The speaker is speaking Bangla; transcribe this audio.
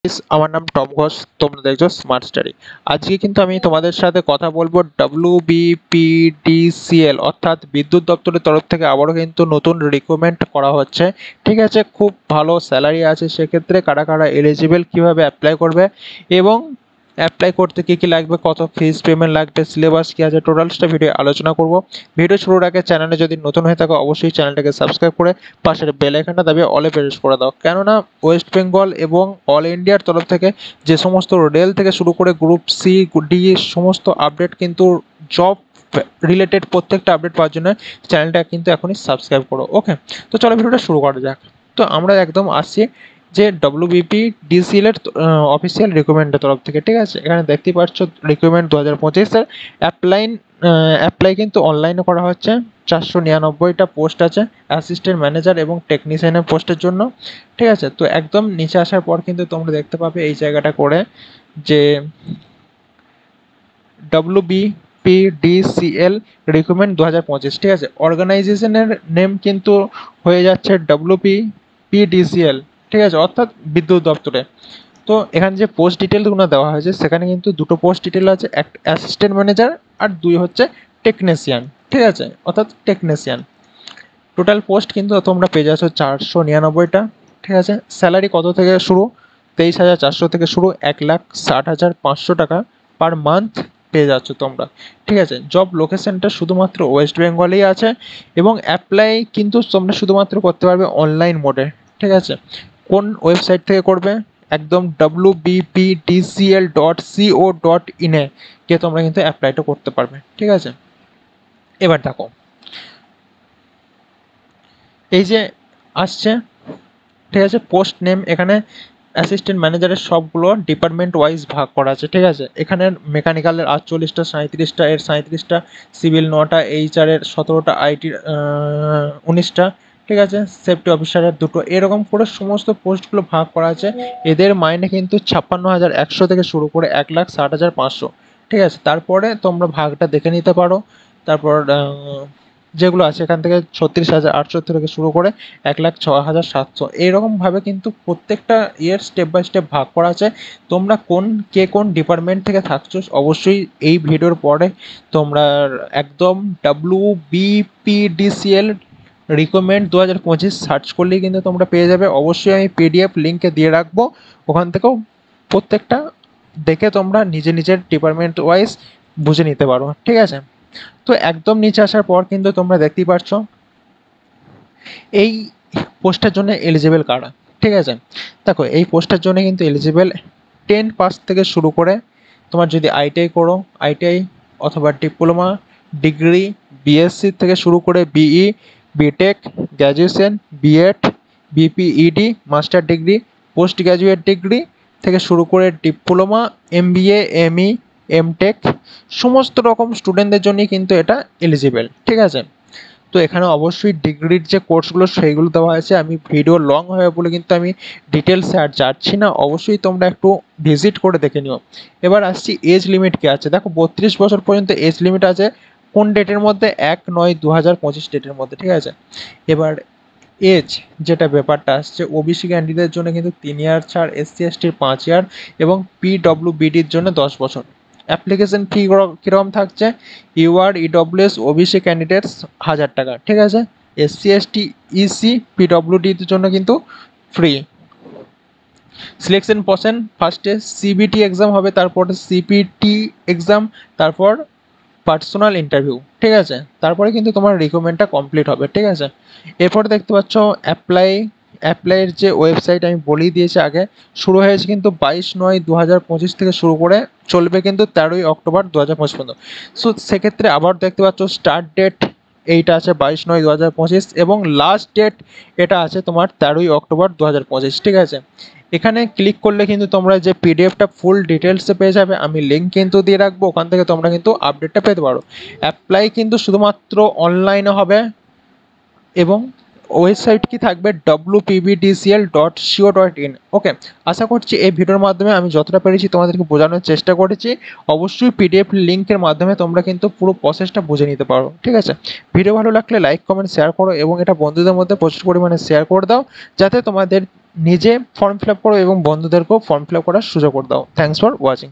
আমার নাম টম ঘোষ, তোমরা দেখছো স্মার্ট স্টাডি। আজকে কিন্তু আমি তোমাদের সাথে কথা বলবো WBPDCL অর্থাৎ বিদ্যুৎ দপ্তরের তরফ থেকে আবারও কিন্তু নতুন রিক্রুটমেন্ট করা হচ্ছে। ঠিক আছে, খুব ভালো স্যালারি আছে, সেক্ষেত্রে কারা কারা এলিজিবল, কিভাবে অ্যাপ্লাই করবে এবং অ্যাপ্লাই করতে কী কী লাগবে, কত ফিস পেমেন্ট লাগবে, সিলেবাস কী আছে, টোটালসটা ভিডিও আলোচনা করব। ভিডিও শুরুর আগে চ্যানেলে যদি নতুন হয়ে থাকো অবশ্যই চ্যানেলটাকে সাবস্ক্রাইব করে পাশের বেল আইকনটা দাবিয়ে অলে প্রেস করে দাও, কেননা ওয়েস্ট বেঙ্গল এবং অল ইন্ডিয়ার তরফ থেকে যে সমস্ত রেল থেকে শুরু করে গ্রুপ সি ডি সমস্ত আপডেট কিন্তু জব রিলেটেড প্রত্যেকটা আপডেট পাওয়ার জন্য চ্যানেলটা কিন্তু এখনই সাবস্ক্রাইব করো। ওকে, তো চলো ভিডিওটা শুরু করা যাক। তো আমরা একদম আসছি যে WBPDCL এর অফিসিয়াল রিক্রুটমেন্টের তরফ থেকে। ঠিক আছে, এখানে দেখতেই পাচ্ছ রিক্রুটমেন্ট 2025-এর অ্যাপ্লাই কিন্তু অনলাইনে করা হচ্ছে। 499টা পোস্ট আছে অ্যাসিস্ট্যান্ট ম্যানেজার এবং টেকনিশিয়ানের পোস্টের জন্য। ঠিক আছে, তো একদম নিচে আসার পর কিন্তু তোমরা দেখতে পাবে এই জায়গাটা করে যে WBPDCL রিক্রুটমেন্ট 2025। ঠিক আছে, অর্গানাইজেশনের নেম কিন্তু হয়ে যাচ্ছে WBPDCL। ঠিক আছে, অর্থাৎ বিদ্যুৎ দপ্তরে। তো এখানে যে পোস্ট ডিটেলসগুলো দেওয়া হয়েছে সেখানে কিন্তু দুটো পোস্ট ডিটেল আছে, এক অ্যাসিস্ট্যান্ট ম্যানেজার আর দুই হচ্ছে টেকনিশিয়ান। ঠিক আছে, অর্থাৎ টেকনিশিয়ান। টোটাল পোস্ট কিন্তু তোমরা পেয়ে যাচ্ছ 499টা। ঠিক আছে, স্যালারি কত থেকে শুরু? 23,400 থেকে শুরু, 1,60,500 টাকা পার মান্থ পেয়ে যাচ্ছ তোমরা। ঠিক আছে, জব লোকেশনটা শুধুমাত্র ওয়েস্ট বেঙ্গলেই আছে এবং অ্যাপ্লাই কিন্তু তোমরা শুধুমাত্র করতে পারবে অনলাইন মোডে। ঠিক আছে, কোন ওয়েবসাইট থেকে করবে? একদম WBPDCL.co.in এ গিয়ে তোমরা কিন্তু অ্যাপ্লাইটা করতে পারবে। ঠিক আছে, এবার দেখো এই যে আসছে। ঠিক আছে, পোস্ট নেম এখানে অ্যাসিস্ট্যান্ট ম্যানেজারের সবগুলো ডিপার্টমেন্ট ওয়াইজ ভাগ করা আছে। ঠিক আছে, এখানে মেকানিক্যালের 48টা, 37টা, এর 37টা, সিভিল 9টা, HR-এর 17টা, IT-র 19টা। ঠিক আছে, সেফটি অফিসারের 2টো, এরকম করে সমস্ত পোস্টগুলো ভাগ করা আছে। এদের মাইনে কিন্তু 56,100 থেকে শুরু করে 1,60,500। ঠিক আছে, তারপরে তোমরা ভাগটা দেখে নিতে পারো। তারপর যেগুলো আছে এখান থেকে 36,800 থেকে শুরু করে 1,06,700, এইরকমভাবে কিন্তু প্রত্যেকটা ইয়ের স্টেপ বাই স্টেপ ভাগ করা আছে। তোমরা কোন ডিপার্টমেন্ট থেকে থাকছো অবশ্যই এই ভিডিওর পরে তোমরা একদম WBPDCL রিকমেন্ড 2025 সার্চ করলেই কিন্তু তোমরা পেয়ে যাবে। অবশ্যই আমি PDF লিঙ্কে দিয়ে রাখবো, ওখান থেকেও প্রত্যেকটা দেখে তোমরা নিজের ডিপার্টমেন্ট ওয়াইজ বুঝে নিতে পারো। ঠিক আছে, তো একদম নিচে আসার পর কিন্তু তোমরা দেখতেই পাচ্ছ এই পোস্টের জন্য এলিজিবল কারা। ঠিক আছে, দেখো এই পোস্টের জন্য কিন্তু এলিজিবল 10 পাস থেকে শুরু করে, তোমার যদি ITI করো ITI অথবা ডিপ্লোমা, ডিগ্রি, BSc থেকে শুরু করে BE, BTech, graduation, B.Ed, BPED, master degree, post graduate degree থেকে শুরু করে ডিপ্লোমা, MBA, ME, MTech সমস্ত রকম স্টুডেন্টদের জন্যই কিন্তু এটা এলিজিবল। ঠিক আছে, তো এখানে অবশ্যই ডিগ্রির যে কোর্সগুলো সেইগুলো দেওয়া আছে। আমি ভিডিও লং হবে বলে কিন্তু আমি ডিটেলসে আর যাচ্ছি না, অবশ্যই তোমরা একটু ভিজিট করে দেখে নিও। এবার আসছি এজ লিমিট কি আছে। দেখো 32 বছর পর্যন্ত এজ লিমিট আছে। কোন ডেটের মধ্যে? 1/9/2025 ডেটের মধ্যে। ঠিক আছে, এবার এজ যেটা ব্যাপারটা আসছে, OBC ক্যান্ডিডেটের জন্য কিন্তু 3 ইয়ার ছাড়, SC/STর 5 ইয়ার এবং PWBDর জন্য 10 বছর। অ্যাপ্লিকেশন ফি কীরকম থাকছে? UR, EWS, OBC ক্যান্ডিডেটস 1000 টাকা। ঠিক আছে, SC/ST, EC, PWDর জন্য কিন্তু ফ্রি। সিলেকশন প্রসেস, ফার্স্টে CBT এক্সাম হবে, তারপরে CPT এক্সাম, তারপর পার্সোনাল ইন্টারভিউ। ঠিক আছে, তারপরে কিন্তু তোমার রিক্রুটমেন্টটা কমপ্লিট হবে। ঠিক আছে, এরপর দেখতে পাচ্ছ অ্যাপ্লাইয়ের যে ওয়েবসাইট আমি বলেই দিয়েছি আগে, শুরু হয়েছে কিন্তু 22/9/2025 থেকে শুরু করে চলবে কিন্তু 13ই অক্টোবর 2025 পর্যন্ত। সো সেক্ষেত্রে আবার দেখতে পাচ্ছ স্টার্ট ডেট এইটা আছে 22/9/2025 এবং লাস্ট ডেট এটা আছে তোমার 13ই অক্টোবর 2025। ঠিক আছে, এখানে ক্লিক করলে কিন্তু তোমরা যে PDFটা ফুল ডিটেলসে পেয়ে যাবে, আমি লিঙ্ক কিন্তু দিয়ে রাখবো, ওখান থেকে তোমরা কিন্তু আপডেটটা পেতে পারো। অ্যাপ্লাই কিন্তু শুধুমাত্র অনলাইনে হবে এবং ওয়েবসাইট কি থাকবে WPBDCL.co.in। ওকে, আশা করছি এই ভিডিওর মাধ্যমে আমি যতটা পেরেছি তোমাদেরকে বোঝানোর চেষ্টা করেছি। অবশ্যই PDF লিঙ্কের মাধ্যমে তোমরা কিন্তু পুরো প্রসেসটা বুঝে নিতে পারো। ঠিক আছে, ভিডিও ভালো লাগলে লাইক, কমেন্ট, শেয়ার করো এবং এটা বন্ধুদের মধ্যে প্রচুর পরিমাণে শেয়ার করে দাও, যাতে তোমাদের নিজে ফর্ম ফিল আপ করো এবং বন্ধুদেরকেও ফর্ম ফিল আপ করার সুযোগ করে দাও। Thanks for watching.